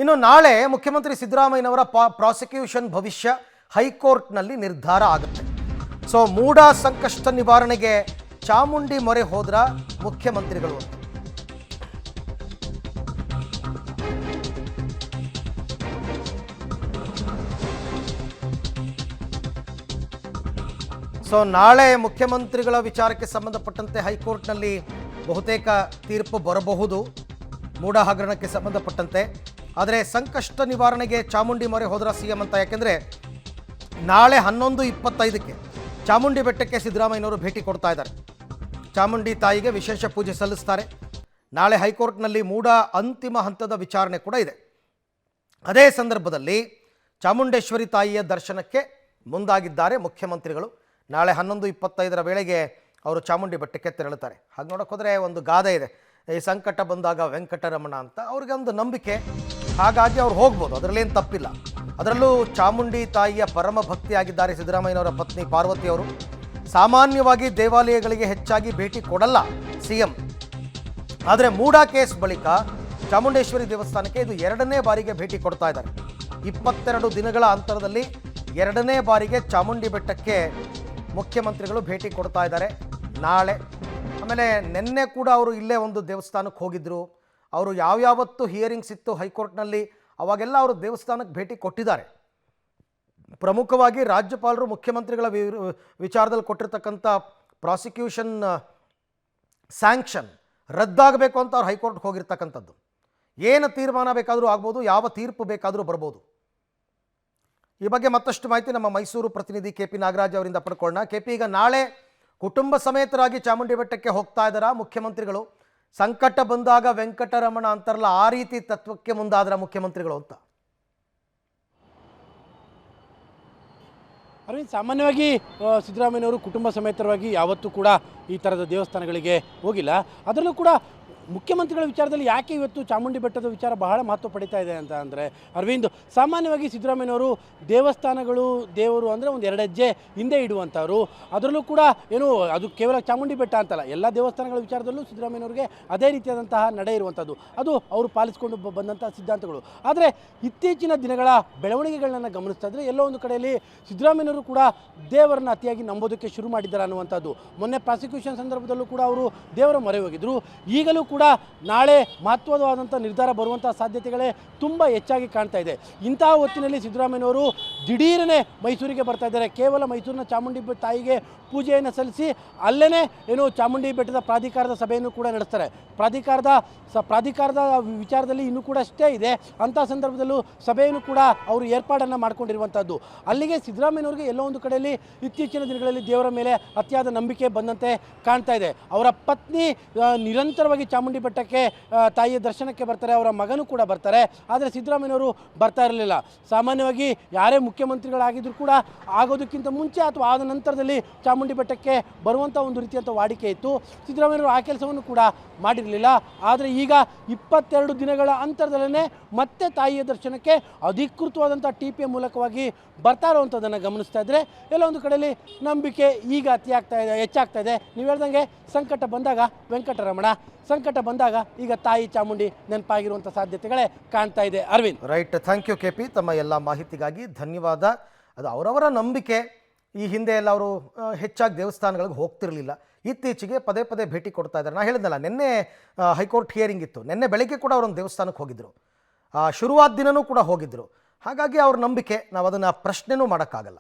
ಇನ್ನು ನಾಳೆ ಮುಖ್ಯಮಂತ್ರಿ ಸಿದ್ದರಾಮಯ್ಯನವರ ಪ್ರಾಸಿಕ್ಯೂಷನ್ ಭವಿಷ್ಯ ಹೈಕೋರ್ಟ್ನಲ್ಲಿ ನಿರ್ಧಾರ ಆಗುತ್ತೆ. ಸೊ ಮೂಡ ಸಂಕಷ್ಟ ನಿವಾರಣೆಗೆ ಚಾಮುಂಡಿ ಮೊರೆ ಹೋದ್ರ ಮುಖ್ಯಮಂತ್ರಿಗಳು. ಸೊ ನಾಳೆ ಮುಖ್ಯಮಂತ್ರಿಗಳ ವಿಚಾರಕ್ಕೆ ಸಂಬಂಧಪಟ್ಟಂತೆ ಹೈಕೋರ್ಟ್ನಲ್ಲಿ ಬಹುತೇಕ ತೀರ್ಪು ಬರಬಹುದು ಮೂಡ ಹಗರಣಕ್ಕೆ ಸಂಬಂಧಪಟ್ಟಂತೆ. ಆದರೆ ಸಂಕಷ್ಟ ನಿವಾರಣೆಗೆ ಚಾಮುಂಡಿ ಮೊರೆ ಹೋದ್ರ ಸಿಎಂ ಅಂತ. ಯಾಕೆಂದರೆ ನಾಳೆ 11:25ಕ್ಕೆ ಚಾಮುಂಡಿ ಬೆಟ್ಟಕ್ಕೆ ಸಿದ್ದರಾಮಯ್ಯನವರು ಭೇಟಿ ಕೊಡ್ತಾ ಇದ್ದಾರೆ. ಚಾಮುಂಡಿ ತಾಯಿಗೆ ವಿಶೇಷ ಪೂಜೆ ಸಲ್ಲಿಸ್ತಾರೆ. ನಾಳೆ ಹೈಕೋರ್ಟ್ನಲ್ಲಿ ಮೂಡ ಅಂತಿಮ ಹಂತದ ವಿಚಾರಣೆ ಕೂಡ ಇದೆ. ಅದೇ ಸಂದರ್ಭದಲ್ಲಿ ಚಾಮುಂಡೇಶ್ವರಿ ತಾಯಿಯ ದರ್ಶನಕ್ಕೆ ಮುಂದಾಗಿದ್ದಾರೆ ಮುಖ್ಯಮಂತ್ರಿಗಳು. ನಾಳೆ 11:25 ವೇಳೆಗೆ ಅವರು ಚಾಮುಂಡಿ ಬೆಟ್ಟಕ್ಕೆ ತೆರಳುತ್ತಾರೆ. ಹಾಗೆ ನೋಡೋಕೆ ಹೋದರೆ ಒಂದು ಗಾದೆ ಇದೆ, ಈ ಸಂಕಟ ಬಂದಾಗ ವೆಂಕಟರಮಣ ಅಂತ. ಅವ್ರಿಗೆ ಒಂದು ನಂಬಿಕೆ, ಹಾಗಾಗಿ ಅವ್ರು ಹೋಗ್ಬೋದು, ಅದರಲ್ಲೇನು ತಪ್ಪಿಲ್ಲ. ಅದರಲ್ಲೂ ಚಾಮುಂಡಿ ತಾಯಿಯ ಪರಮ ಭಕ್ತಿಯಾಗಿದ್ದಾರೆ ಸಿದ್ದರಾಮಯ್ಯನವರ ಪತ್ನಿ ಪಾರ್ವತಿ ಅವರು. ಸಾಮಾನ್ಯವಾಗಿ ದೇವಾಲಯಗಳಿಗೆ ಹೆಚ್ಚಾಗಿ ಭೇಟಿ ಕೊಡಲ್ಲ ಸಿಎಂ, ಆದರೆ ಮೂಡಾ ಕೇಸ್ ಬಳಿಕ ಚಾಮುಂಡೇಶ್ವರಿ ದೇವಸ್ಥಾನಕ್ಕೆ ಇದು 2ನೇ ಬಾರಿಗೆ ಭೇಟಿ ಕೊಡ್ತಾ ಇದ್ದಾರೆ. 22 ದಿನಗಳ ಅಂತರದಲ್ಲಿ 2ನೇ ಬಾರಿಗೆ ಚಾಮುಂಡಿ ಬೆಟ್ಟಕ್ಕೆ ಮುಖ್ಯಮಂತ್ರಿಗಳು ಭೇಟಿ ಕೊಡ್ತಾ ಇದ್ದಾರೆ ನಾಳೆ. ಆಮೇಲೆ ನಿನ್ನೆ ಕೂಡ ಅವರು ಇಲ್ಲೇ ಒಂದು ದೇವಸ್ಥಾನಕ್ಕೆ ಹೋಗಿದ್ದರು. ಅವರು ಯಾವ್ಯಾವತ್ತು ಹಿಯರಿಂಗ್ಸ್ ಇತ್ತು ಹೈಕೋರ್ಟ್ನಲ್ಲಿ ಅವಾಗೆಲ್ಲ ಅವರು ದೇವಸ್ಥಾನಕ್ಕೆ ಭೇಟಿ ಕೊಟ್ಟಿದ್ದಾರೆ. ಪ್ರಮುಖವಾಗಿ ರಾಜ್ಯಪಾಲರು ಮುಖ್ಯಮಂತ್ರಿಗಳ ವಿಚಾರದಲ್ಲಿ ಕೊಟ್ಟಿರ್ತಕ್ಕಂಥ ಪ್ರಾಸಿಕ್ಯೂಷನ್ ಸ್ಯಾಂಕ್ಷನ್ ರದ್ದಾಗಬೇಕು ಅಂತ ಅವ್ರು ಹೈಕೋರ್ಟ್ಗೆ ಹೋಗಿರ್ತಕ್ಕಂಥದ್ದು. ಏನು ತೀರ್ಮಾನ ಬೇಕಾದರೂ ಆಗ್ಬೋದು, ಯಾವ ತೀರ್ಪು ಬೇಕಾದರೂ ಬರ್ಬೋದು. ಈ ಬಗ್ಗೆ ಮತ್ತಷ್ಟು ಮಾಹಿತಿ ನಮ್ಮ ಮೈಸೂರು ಪ್ರತಿನಿಧಿ KP ನಾಗರಾಜ್ ಅವರಿಂದ ಪಡ್ಕೊಳ್ಳೋಣ. KP, ಈಗ ನಾಳೆ ಕುಟುಂಬ ಸಮೇತರಾಗಿ ಚಾಮುಂಡಿ ಬೆಟ್ಟಕ್ಕೆ ಹೋಗ್ತಾ ಇದ್ದಾರಾ ಮುಖ್ಯಮಂತ್ರಿಗಳು? ಸಂಕಟ ಬಂದಾಗ ವೆಂಕಟರಮಣ ಅಂತಾರಲ್ಲ, ಆ ರೀತಿ ತತ್ವಕ್ಕೆ ಮುಂದಾದ್ರ ಮುಖ್ಯಮಂತ್ರಿಗಳು ಅಂತ? ಅರವಿಂದ್, ಸಾಮಾನ್ಯವಾಗಿ ಸಿದ್ದರಾಮಯ್ಯನವರು ಕುಟುಂಬ ಸಮೇತರವಾಗಿ ಯಾವತ್ತೂ ಕೂಡ ಈ ಥರದ ದೇವಸ್ಥಾನಗಳಿಗೆ ಹೋಗಿಲ್ಲ. ಅದರಲ್ಲೂ ಕೂಡ ಮುಖ್ಯಮಂತ್ರಿಗಳ ವಿಚಾರದಲ್ಲಿ ಯಾಕೆ ಇವತ್ತು ಚಾಮುಂಡಿ ಬೆಟ್ಟದ ವಿಚಾರ ಬಹಳ ಮಹತ್ವ ಪಡೀತಾ ಇದೆ ಅಂತ ಅಂದರೆ, ಅರವಿಂದ್, ಸಾಮಾನ್ಯವಾಗಿ ಸಿದ್ದರಾಮಯ್ಯನವರು ದೇವಸ್ಥಾನಗಳು ದೇವರು ಅಂದರೆ ಒಂದು 2 ಹೆಜ್ಜೆ ಹಿಂದೆ ಇಡುವಂಥವ್ರು. ಅದರಲ್ಲೂ ಕೂಡ ಏನು ಅದು ಕೇವಲ ಚಾಮುಂಡಿ ಬೆಟ್ಟ ಅಂತಲ್ಲ, ಎಲ್ಲ ದೇವಸ್ಥಾನಗಳ ವಿಚಾರದಲ್ಲೂ ಸಿದ್ದರಾಮಯ್ಯನವ್ರಿಗೆ ಅದೇ ರೀತಿಯಾದಂತಹ ನಡೆ ಇರುವಂಥದ್ದು. ಅದು ಅವರು ಪಾಲಿಸಿಕೊಂಡು ಬಂದಂತಹ ಸಿದ್ಧಾಂತಗಳು. ಆದರೆ ಇತ್ತೀಚಿನ ದಿನಗಳ ಬೆಳವಣಿಗೆಗಳನ್ನ ಗಮನಿಸ್ತಾ ಇದ್ದರೆ ಎಲ್ಲೋ ಒಂದು ಕಡೆಯಲ್ಲಿ ಸಿದ್ದರಾಮಯ್ಯನವರು ಕೂಡ ದೇವರನ್ನ ಅತಿಯಾಗಿ ನಂಬೋದಕ್ಕೆ ಶುರು ಮಾಡಿದ್ದಾರೆ ಅನ್ನುವಂಥದ್ದು. ಮೊನ್ನೆ ಪ್ರಾಸಿಕ್ಯೂಷನ್ ಸಂದರ್ಭದಲ್ಲೂ ಕೂಡ ಅವರು ದೇವರ ಮೊರೆ ಹೋಗಿದ್ರು. ಈಗಲೂ ಕೂಡ ನಾಳೆ ಮಹತ್ವವಾದಂಥ ನಿರ್ಧಾರ ಬರುವಂಥ ಸಾಧ್ಯತೆಗಳೇ ತುಂಬ ಹೆಚ್ಚಾಗಿ ಕಾಣ್ತಾ ಇದೆ. ಇಂತಹ ಹೊತ್ತಿನಲ್ಲಿ ಸಿದ್ದರಾಮಯ್ಯನವರು ದಿಢೀರನೆ ಮೈಸೂರಿಗೆ ಬರ್ತಾ ಇದ್ದಾರೆ. ಕೇವಲ ಮೈಸೂರಿನ ಚಾಮುಂಡಿ ತಾಯಿಗೆ ಪೂಜೆಯನ್ನು ಸಲ್ಲಿಸಿ ಅಲ್ಲೇ ಏನು ಚಾಮುಂಡಿ ಬೆಟ್ಟದ ಪ್ರಾಧಿಕಾರದ ಸಭೆಯನ್ನು ಕೂಡ ನಡೆಸ್ತಾರೆ. ಪ್ರಾಧಿಕಾರದ ವಿಚಾರದಲ್ಲಿ ಇನ್ನೂ ಕೂಡ ಅಷ್ಟೇ ಇದೆ. ಅಂಥ ಸಂದರ್ಭದಲ್ಲೂ ಸಭೆಯನ್ನು ಕೂಡ ಅವರು ಏರ್ಪಾಡನ್ನು ಮಾಡ್ಕೊಂಡಿರುವಂಥದ್ದು. ಅಲ್ಲಿಗೆ ಸಿದ್ದರಾಮಯ್ಯನವ್ರಿಗೆ ಎಲ್ಲೋ ಒಂದು ಕಡೆಯಲ್ಲಿ ಇತ್ತೀಚಿನ ದಿನಗಳಲ್ಲಿ ದೇವರ ಮೇಲೆ ಅತಿಯಾದ ನಂಬಿಕೆ ಬಂದಂತೆ ಕಾಣ್ತಾ ಇದೆ. ಅವರ ಪತ್ನಿ ನಿರಂತರವಾಗಿ ಚಾಮುಂಡಿ ಬೆಟ್ಟಕ್ಕೆ ತಾಯಿಯ ದರ್ಶನಕ್ಕೆ ಬರ್ತಾರೆ, ಅವರ ಮಗನೂ ಕೂಡ ಬರ್ತಾರೆ. ಆದರೆ ಸಿದ್ದರಾಮಯ್ಯನವರು ಬರ್ತಾ ಇರಲಿಲ್ಲ. ಸಾಮಾನ್ಯವಾಗಿ ಯಾರೇ ಮುಖ್ಯಮಂತ್ರಿಗಳಾಗಿದ್ದರೂ ಕೂಡ ಆಗೋದಕ್ಕಿಂತ ಮುಂಚೆ ಅಥವಾ ಆದ ನಂತರದಲ್ಲಿ ಚಾಮುಂಡಿ ಬೆಟ್ಟಕ್ಕೆ ಬರುವಂಥ ಒಂದು ರೀತಿಯಂಥ ವಾಡಿಕೆ ಇತ್ತು. ಸಿದ್ದರಾಮಯ್ಯನವರು ಆ ಕೆಲಸವನ್ನು ಕೂಡ ಮಾಡಿರಲಿಲ್ಲ. ಆದರೆ ಈಗ 22 ದಿನಗಳ ಅಂತರದಲ್ಲೇ ಮತ್ತೆ ತಾಯಿಯ ದರ್ಶನಕ್ಕೆ ಅಧಿಕೃತವಾದಂಥ TPA ಮೂಲಕವಾಗಿ ಬರ್ತಾ ಇರುವಂಥದ್ದನ್ನು ಗಮನಿಸ್ತಾ ಇದ್ದರೆ ಎಲ್ಲ ಒಂದು ಕಡೆಯಲ್ಲಿ ನಂಬಿಕೆ ಈಗ ಹೆಚ್ಚಾಗ್ತಾ ಇದೆ. ನೀವು ಹೇಳ್ದಂಗೆ ಸಂಕಟ ಬಂದಾಗ ವೆಂಕಟರಮಣ, ಸಂಕಟ ಬಂದಾಗ ಈಗ ತಾಯಿ ಚಾಮುಂಡಿ ನೆನಪಾಗಿರುವಂಥ ಸಾಧ್ಯತೆಗಳೇ ಕಾಣ್ತಾ ಇದೆ. Arvind, right, thank you KP, ತಮ್ಮ ಎಲ್ಲ ಮಾಹಿತಿಗಾಗಿ ಧನ್ಯವಾದ. ಅದು ಅವರವರ ನಂಬಿಕೆ. ಈ ಹಿಂದೆ ಎಲ್ಲ ಅವರು ಹೆಚ್ಚಾಗಿ ದೇವಸ್ಥಾನಗಳಿಗೆ ಹೋಗ್ತಿರಲಿಲ್ಲ, ಇತ್ತೀಚೆಗೆ ಪದೇ ಪದೇ ಭೇಟಿ ಕೊಡ್ತಾ ಇದ್ದಾರೆ. ನಾನು ಹೇಳಿದ್ನಲ್ಲ, ನಿನ್ನೆ ಹೈಕೋರ್ಟ್ ಹಿಯರಿಂಗ್ ಇತ್ತು, ನಿನ್ನೆ ಬೆಳಗ್ಗೆ ಕೂಡ ಅವರೊಂದು ದೇವಸ್ಥಾನಕ್ಕೆ ಹೋಗಿದ್ದರು, ಶುರುವಾದ ದಿನವೂ ಕೂಡ ಹೋಗಿದ್ದರು. ಹಾಗಾಗಿ ಅವ್ರ ನಂಬಿಕೆ, ನಾವು ಅದನ್ನು ಪ್ರಶ್ನೆನೂ ಮಾಡೋಕ್ಕಾಗಲ್ಲ.